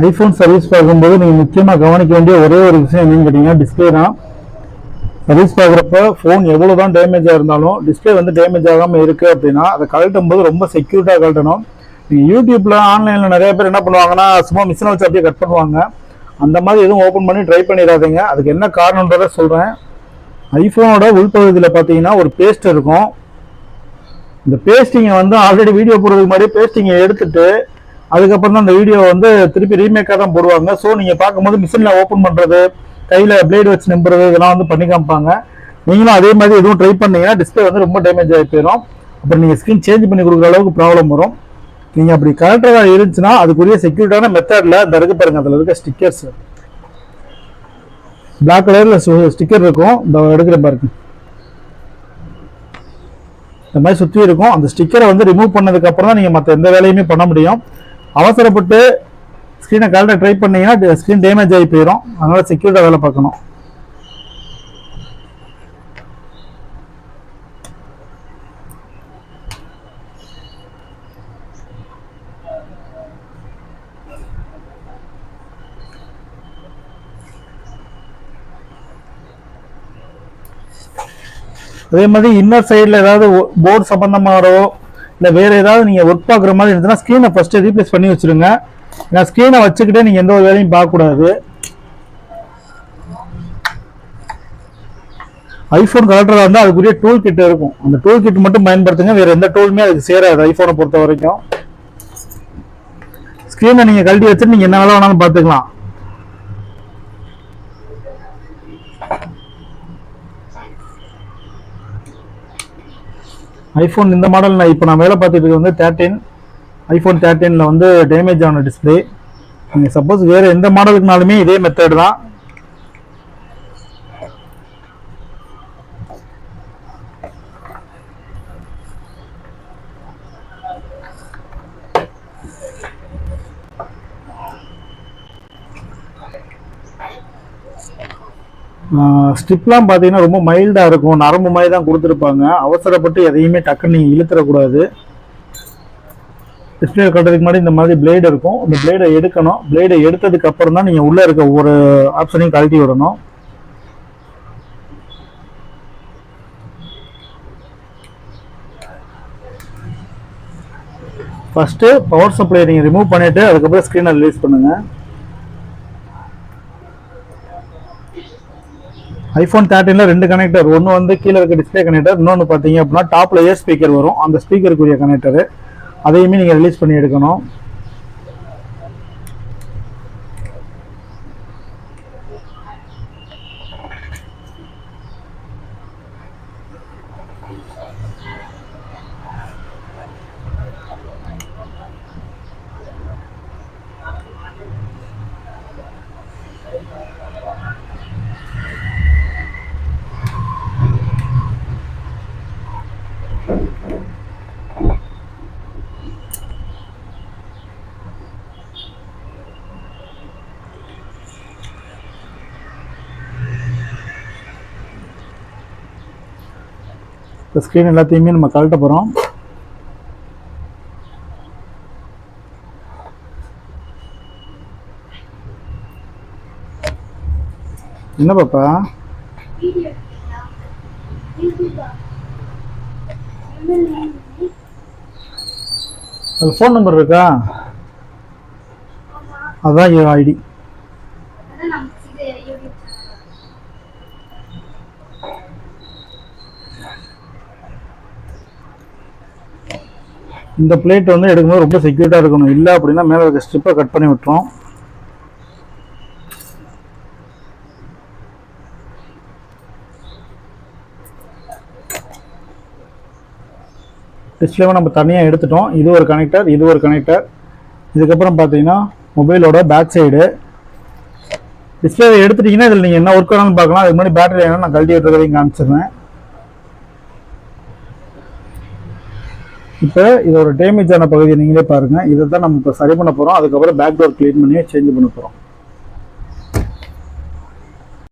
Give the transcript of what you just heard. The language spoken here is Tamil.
ஐஃபோன் சர்வீஸ் பார்க்கும்போது நீங்கள் முக்கியமாக கவனிக்க வேண்டிய ஒரே ஒரு விஷயம் என்னன்னு கேட்டிங்கன்னா டிஸ்பிளே தான். சர்வீஸ் பார்க்குறப்ப ஃபோன் எவ்வளோ தான் டேமேஜாக இருந்தாலும் டிஸ்பிளே வந்து டேமேஜ் ஆகாமல் இருக்குது அப்படின்னா அதை கழட்டும் போது ரொம்ப செக்யூரிட்டாக கழட்டணும். நீங்கள் யூடியூப்பில் ஆன்லைனில் நிறைய பேர் என்ன பண்ணுவாங்கன்னா சும்மா மிஷினை வச்சு அப்படியே கட் பண்ணுவாங்க. அந்த மாதிரி எதுவும் ஓப்பன் பண்ணி ட்ரை பண்ணிடாதீங்க. அதுக்கு என்ன காரணன்றதை சொல்கிறேன். ஐஃபோனோட உள்பகுதியில் பார்த்தீங்கன்னா ஒரு பேஸ்ட் இருக்கும். இந்த பேஸ்டிங்கை வந்து ஆல்ரெடி வீடியோ போடுறதுக்கு முன்னாடி பேஸ்டிங்கை எடுத்துட்டு அதுக்கப்புறம் தான் அந்த வீடியோ வந்து திருப்பி ரீமேக்காக தான் போடுவாங்க. ஸோ நீங்கள் பார்க்கும்போது மிஷினில் ஓப்பன் பண்ணுறது, கையில் பிளேடு வச்சு நம்புறது இதெல்லாம் வந்து பண்ணி காமிப்பாங்க. நீங்களும் அதே மாதிரி எதுவும் ட்ரை பண்ணீங்கன்னா டிஸ்பிளே வந்து ரொம்ப டேமேஜ் ஆகி போயிடும். அப்புறம் நீங்கள் ஸ்க்ரீன் சேஞ்ச் பண்ணி கொடுக்குற அளவுக்கு ப்ராப்ளம் வரும். நீங்கள் அப்படி கரெக்டாக இருந்துச்சுன்னா அதுக்குரிய செக்யூரிட்டான மெத்தடில் இந்த இருக்கு பாருங்க, அதில் இருக்க ஸ்டிக்கர்ஸ் பிளாக் கலரில் ஸ்டிக்கர் இருக்கும். இந்த எடுக்கிற பாருங்க, இந்த மாதிரி சுற்றி இருக்கும். அந்த ஸ்டிக்கரை வந்து ரிமூவ் பண்ணதுக்கு அப்புறம் தான் நீங்கள் மற்ற எந்த வேலையுமே பண்ண முடியும். அவசரப்பட்டு ஸ்க்ரீனை கரெக்டாக ட்ரை பண்ணீங்கன்னா ஸ்க்ரீன் டேமேஜ் ஆகி போயிடும். அதனால செக்யூரிட்டாக வேலை பார்க்கணும். அதே மாதிரி இன்னர் சைடில் ஏதாவது போர்டு சம்பந்தமாகவோ இல்லை வேறு ஏதாவது நீங்கள் ஒர்க் பார்க்குற மாதிரி இருந்துச்சுன்னா ஸ்க்ரீனை ஃபஸ்ட்டு ரீப்ளேஸ் பண்ணி வச்சுருங்க. ஏன்னா ஸ்க்ரீனை வச்சுக்கிட்டே நீங்கள் எந்த ஒரு வேலையும் பார்க்கக்கூடாது. ஐஃபோன் கலெக்டராக இருந்தால் அதுக்குரிய டூல் கிட் இருக்கும். அந்த டூல் கிட் மட்டும் பயன்படுத்துங்க. வேறு எந்த டூலுமே அதுக்கு சேராது ஐஃபோனை பொறுத்த வரைக்கும். ஸ்க்ரீனை நீங்கள் கழட்டி வச்சுட்டு நீங்கள் என்ன வேலை வேணாலும் பார்த்துக்கலாம். ஐஃபோன் இந்த மாடல் இப்போ நான் வேலை பார்த்துட்டு இருக்கிறது வந்து 13 ஐஃபோன் 13 வந்து டேமேஜ் ஆன டிஸ்பிளே. நீங்கள் சப்போஸ் வேறு எந்த மாடலுக்குனாலுமே இதே மெத்தட் தான். ஸ்ட்ரிப்லாம் பார்த்தீங்கன்னா ரொம்ப மைல்டாக இருக்கும். நரம்பு மாதிரி தான் கொடுத்துருப்பாங்க. அவசரப்பட்டு எதையுமே டக்குன்னு நீங்கள் இழுத்துடக்கூடாது. டிஸ்பிளே கட்டுறதுக்கு முன்னாடி இந்த மாதிரி பிளேடு இருக்கும். இந்த பிளேடை எடுக்கணும். பிளேடை எடுத்ததுக்கு அப்புறம் தான் நீங்கள் உள்ளே இருக்க ஒவ்வொரு ஆப்ஷனையும் கழட்டி விடணும். ஃபஸ்ட்டு பவர் சப்ளை நீங்கள் ரிமூவ் பண்ணிவிட்டு அதுக்கப்புறம் ஸ்க்ரீனை ரிலீஸ் பண்ணுங்கள். ஐஃபோன் 13 2 கனெக்டர், ஒன்று வந்து கீழே இருக்க டிஸ்பிளே கனெக்டர், இன்னொன்று பார்த்தீங்க அப்படின்னா டாப்பில் ஏர் ஸ்பீக்கர் வரும். அந்த ஸ்பீக்கருக்குரிய கனெக்டரு அதையுமே நீங்கள் ரிலீஸ் பண்ணி எடுக்கணும். இப்போ ஸ்க்ரீன் எல்லாத்தையுமே நம்ம கழட்ட போகிறோம். என்ன பாப்பா அது ஃபோன் நம்பர் இருக்கா? அதுதான் என் ஐடி. இந்த பிளேட் வந்து எடுக்கும்போது ரொம்ப செக்யூரிட்டாக இருக்கணும். இல்லை அப்படின்னா மேலே இருக்க ஸ்ட்ரிப்பை கட் பண்ணி விட்டுரும். டிஸ்பிளேவை நம்ம தனியாக எடுத்துட்டோம். இது ஒரு கனெக்டர், இது ஒரு கனெக்டர். இதுக்கப்புறம் பார்த்தீங்கன்னா மொபைலோட பேக் சைடு டிஸ்பிளேவை எடுத்துட்டிங்கன்னா இதில் நீங்கள் என்ன ஒர்க் வேணாலும் பார்க்கலாம். அதுக்கு முன்னாடி பேட்டரி வேணாலும் நான் கழட்டி விட்டுறதையும் காமிச்சிடுறேன். இப்போ இதோட டேமேஜ் ஆன பகுதியை நீங்களே பாருங்கள். இதை தான் நம்ம இப்போ சரி பண்ண போகிறோம். அதுக்கப்புறம் பேக் டோர் க்ளீன் பண்ணி சேஞ்ச் பண்ண போகிறோம்.